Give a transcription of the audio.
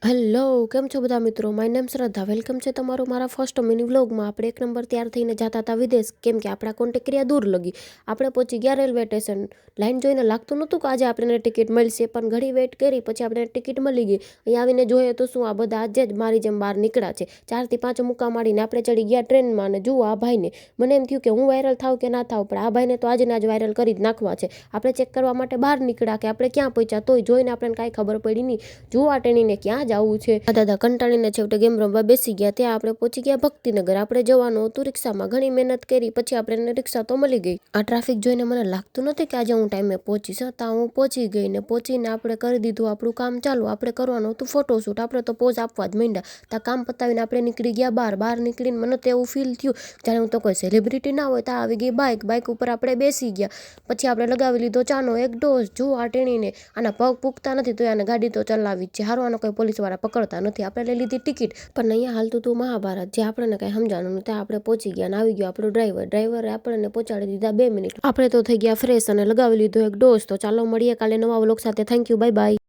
Hello, કેમ છો બધા મિત્રો? માય નેમ શ્રદ્ધા. વેલકમ છે તમારું મારા ફર્સ્ટ મિની વ્લોગમાં. આપણે એક નંબર તૈયાર થઈને જતા હતા વિદેશ, કેમ કે આપણા કોન્ટેક્ટ કર્યા દૂર લગી. આપણે પહોંચી ગયા રેલવે સ્ટેશન. લાઈન જોઈને લાગતું નહોતું કે આજે આપણને ટિકિટ મળશે, પણ ઘણી વેઇટ કરી પછી આપણે ટિકિટ મળી ગઈ. અહીં આવીને જોઈએ તો શું, આ બધા આજે જ મારી જેમ બહાર નીકળ્યા છે. 4 થી 5 મુક્કા મારીને આપણે ચડી ગયા ટ્રેનમાં. અને જુઓ આ ભાઈને, મને એમ થયું કે હું વાયરલ થાવ કે ના થાવ, પણ આ ભાઈને તો આજે ને આજ વાયરલ કરી જ નાખવા છે. આપણે ચેક કરવા માટે બહાર નીકળ્યા કે આપણે ક્યાં પહોંચ્યા, તોય જોઈને આપણને કાંઈ ખબર પડી નહીં. જુઓ આ ટેણીને ક્યાં જવું છે. દાદા કંટાળીને છેવટે ગેમ રમવા બેસી ગયા. ત્યાં આપણે પહોંચી ગયા ભક્તિનગર. આપણે જવાનું હતું રિક્ષામાં. ઘણી મહેનત કરી પછી આપણે રિક્ષા તો મળી ગઈ. આ ટ્રાફિક જોઈને મને લાગતું નથી કે આજે હું ટાઈમે પહોંચીશ. ત્યાં હું પહોંચી ગઈ ને પહોંચીને આપણે કરી દીધું આપણું કામ ચાલુ. આપણે કરવાનું હતું ફોટોશૂટ. આપણે તો પોઝ આપવા જ માંડ્યા. ત્યાં કામ પતાવીને આપણે નીકળી ગયા બહાર નીકળીને મને તો એવું ફીલ થયું જ્યારે હું તો કોઈ સેલિબ્રિટી ના હોય. ત્યાં આવી ગઈ બાઇક ઉપર આપણે બેસી ગયા. પછી આપણે લગાવી લીધો ચાનો એક ડોઝ. જો આ ટેણીને આના પગ પૂગતા નથી તો આને ગાડી તો ચલાવી જ છે. હારું આનો કોઈ પોલીસવાળા પકડતા નથી. આપણે લઈ લીધી ટિકિટ, પણ અહીંયા હાલતું હતું મહાભારત, જે આપણને કંઈ સમજાણું નહીં. ત્યાં આપણે પહોંચી ગયા અને આવી ગયો આપણો ડ્રાઈવરે આપણને પહોંચાડી દીધા 2 મિનિટ. આપણે તો થઈ ગયા ફ્રેશ અને લગાવી લીધો એક ડોઝ. તો ચાલો મળીએ કાલે નવા વ્લોગ સાથે. Thank you, bye bye.